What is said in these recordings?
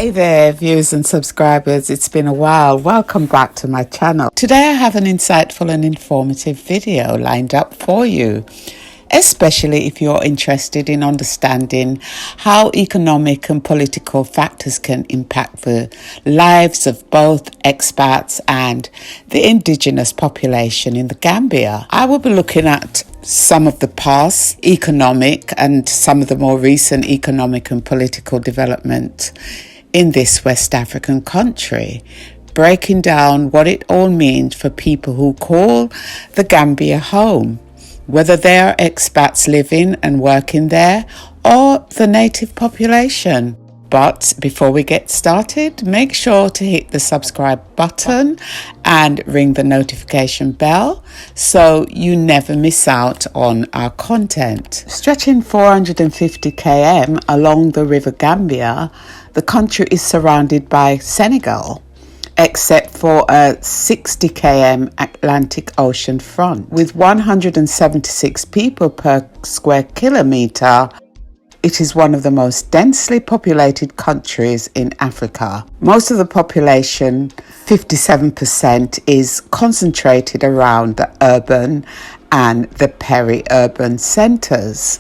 Hey there, viewers and subscribers. It's been a while. Welcome back to my channel. Today I have an insightful and informative video lined up for you, especially if you're interested in understanding how economic and political factors can impact the lives of both expats and the indigenous population in the Gambia. I will be looking at some of the past economic and some of the more recent economic and political development in this West African country, breaking down what it all means for people who call the Gambia home, whether they are expats living and working there or the native population. But before we get started, make sure to hit the subscribe button and ring the notification bell so you never miss out on our content. Stretching 450 km along the River Gambia, the country is surrounded by Senegal, except for a 60 km Atlantic Ocean front. With 176 people per square kilometre, it is one of the most densely populated countries in Africa. Most of the population, 57%, is concentrated around the urban and the peri-urban centres.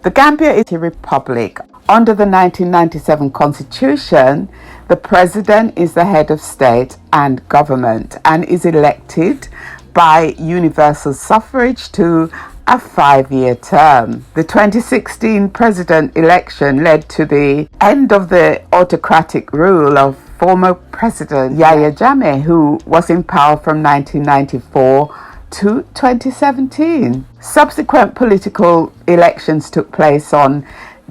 The Gambia is a republic. Under the 1997 Constitution, the President is the head of state and government and is elected by universal suffrage to a 5-year term. The 2016 president election led to the end of the autocratic rule of former President Yahya Jammeh, who was in power from 1994 to 2017. Subsequent political elections took place on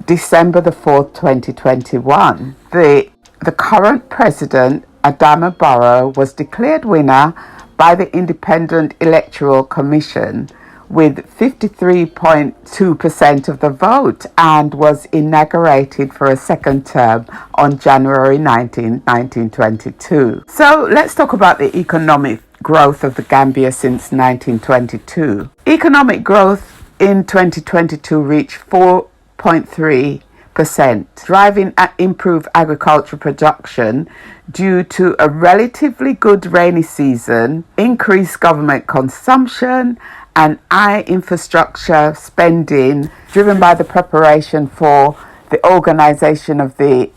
December the 4th, 2021. The current president, Adama Barrow, was declared winner by the Independent Electoral Commission with 53.2% of the vote and was inaugurated for a second term on January 19, 1922. So let's talk about the economic growth of the Gambia since 1922. Economic growth in 2022 reached 4.3%, driving improved agricultural production due to a relatively good rainy season, increased government consumption, and high infrastructure spending driven by the preparation for the organization of the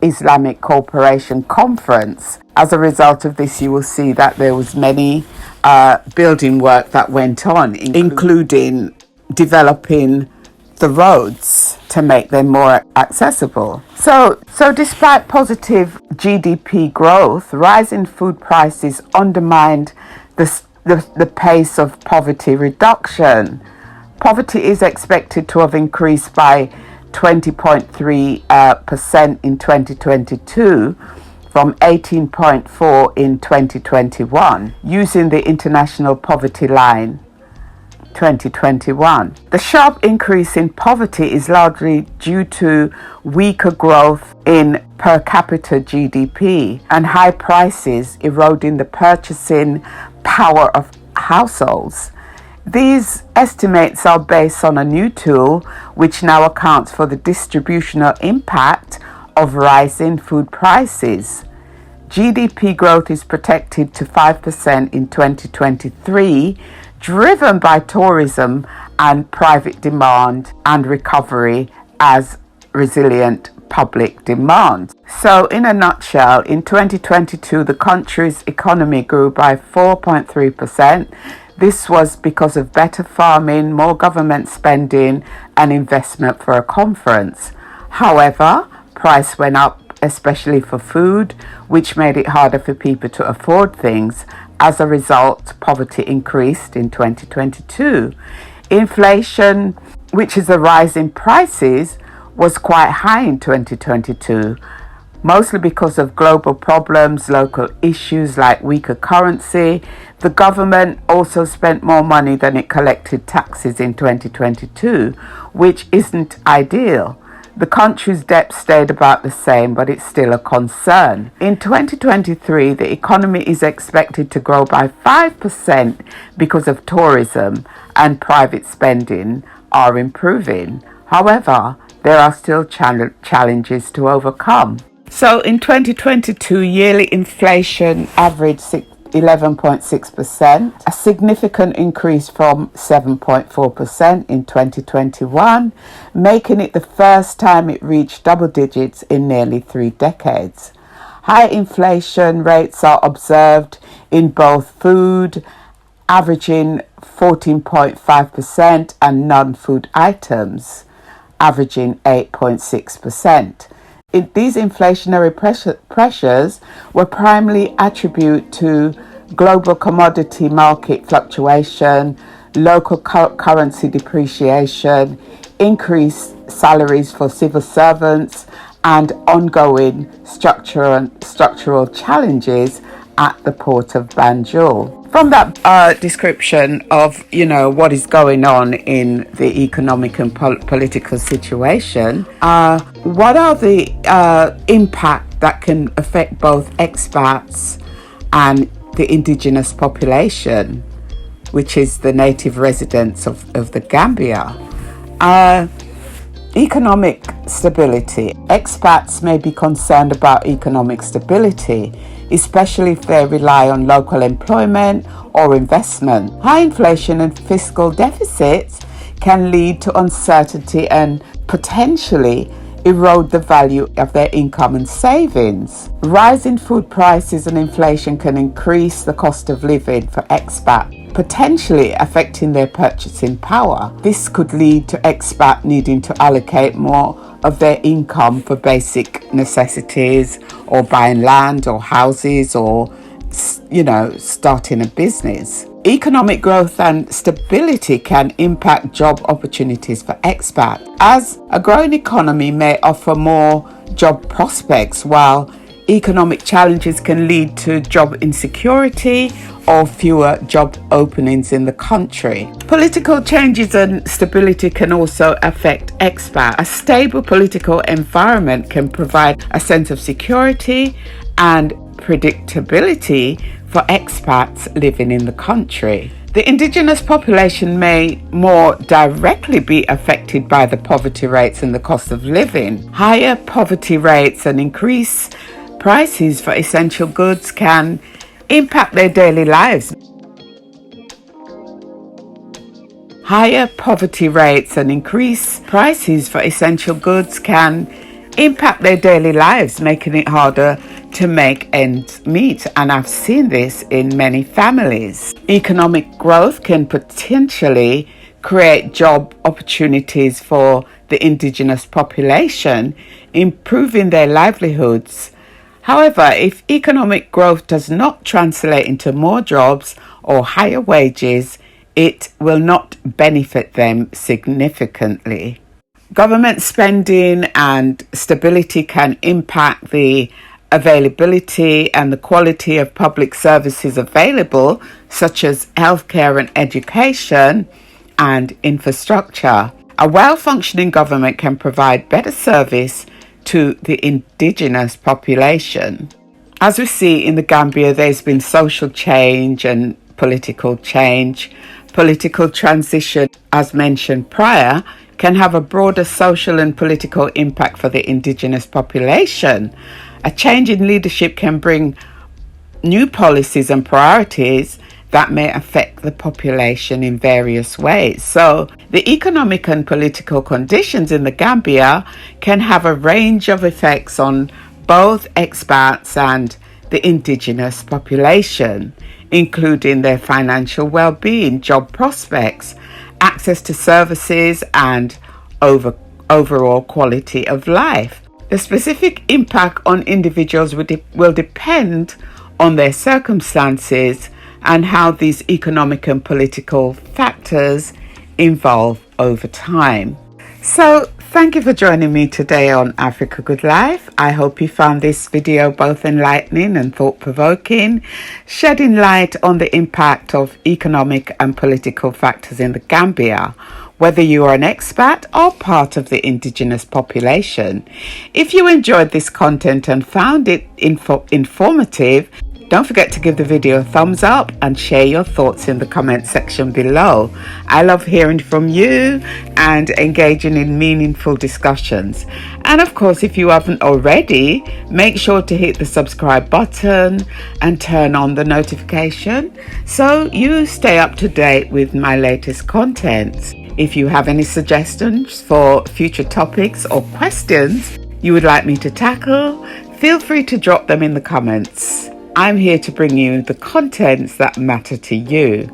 Islamic Cooperation Conference. As a result of this, you will see that there was many building work that went on, including developing the roads to make them more accessible. So despite positive GDP growth, rising food prices undermined the pace of poverty reduction. Poverty is expected to have increased by 20.3% in 2022 from 18.4% in 2021, using the International Poverty Line 2021. The sharp increase in poverty is largely due to weaker growth in per capita GDP and high prices eroding the purchasing power of households. These estimates are based on a new tool which now accounts for the distributional impact of rising food prices. GDP growth is projected to 5% in 2023, driven by tourism and private demand and recovery as resilient public demand. So in a nutshell, in 2022, the country's economy grew by 4.3%. This was because of better farming, more government spending, and investment for a conference. However, price went up, especially for food, which made it harder for people to afford things. As a result, poverty increased in 2022. Inflation, which is a rise in prices, was quite high in 2022, mostly because of global problems, local issues like weaker currency. The government also spent more money than it collected taxes in 2022, which isn't ideal. The country's debt stayed about the same, but it's still a concern. In 2023, the economy is expected to grow by 5% because of tourism and private spending are improving. However, there are still challenges to overcome. So in 2022, yearly inflation averaged 11.6%, a significant increase from 7.4% in 2021, making it the first time it reached double digits in nearly 3 decades. High inflation rates are observed in both food, averaging 14.5%, and non-food items, averaging 8.6%. These inflationary pressures were primarily attributed to global commodity market fluctuation, local currency depreciation, increased salaries for civil servants, and ongoing structural challenges at the port of Banjul. From that description of, what is going on in the economic and political situation, what are the impact that can affect both expats and the indigenous population, which is the native residents of the Gambia? Economic stability. Expats may be concerned about economic stability, especially if they rely on local employment or investment. High inflation and fiscal deficits can lead to uncertainty and potentially erode the value of their income and savings. Rising food prices and inflation can increase the cost of living for expats, potentially affecting their purchasing power. This could lead to expats needing to allocate more of their income for basic necessities, or buying land or houses, or starting a business. Economic growth and stability can impact job opportunities for expats, as a growing economy may offer more job prospects, while economic challenges can lead to job insecurity or fewer job openings in the country. Political changes and stability can also affect expats. A stable political environment can provide a sense of security and predictability for expats living in the country. The indigenous population may more directly be affected by the poverty rates and the cost of living. Higher poverty rates and increased prices for essential goods can impact their daily lives. Higher poverty rates and increased prices for essential goods can impact their daily lives, making it harder to make ends meet. And I've seen this in many families. Economic growth can potentially create job opportunities for the indigenous population, improving their livelihoods. However, if economic growth does not translate into more jobs or higher wages, it will not benefit them significantly. Government spending and stability can impact the availability and the quality of public services available, such as healthcare and education and infrastructure. A well-functioning government can provide better service to the indigenous population. As we see in the Gambia, there's been social change and political change. Political transition, as mentioned prior, can have a broader social and political impact for the indigenous population. A change in leadership can bring new policies and priorities that may affect the population in various ways. So the economic and political conditions in the Gambia can have a range of effects on both expats and the indigenous population, including their financial well-being, job prospects, access to services, and overall quality of life. The specific impact on individuals will depend on their circumstances and how these economic and political factors evolve over time. So, thank you for joining me today on Africa Good Life. I hope you found this video both enlightening and thought-provoking, shedding light on the impact of economic and political factors in the Gambia, whether you are an expat or part of the indigenous population. If you enjoyed this content and found it informative, Don't forget to give the video a thumbs up and share your thoughts in the comment section below. I love hearing from you and engaging in meaningful discussions. And of course, if you haven't already, make sure to hit the subscribe button and turn on the notification so you stay up to date with my latest content. If you have any suggestions for future topics or questions you would like me to tackle, feel free to drop them in the comments. I'm here to bring you the contents that matter to you.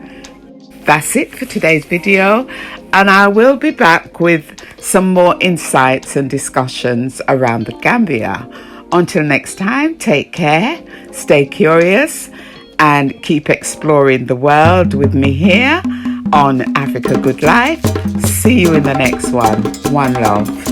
That's it for today's video, and I will be back with some more insights and discussions around the Gambia. Until next time, take care, stay curious, and keep exploring the world with me here on Africa Good Life. See you in the next one. One love.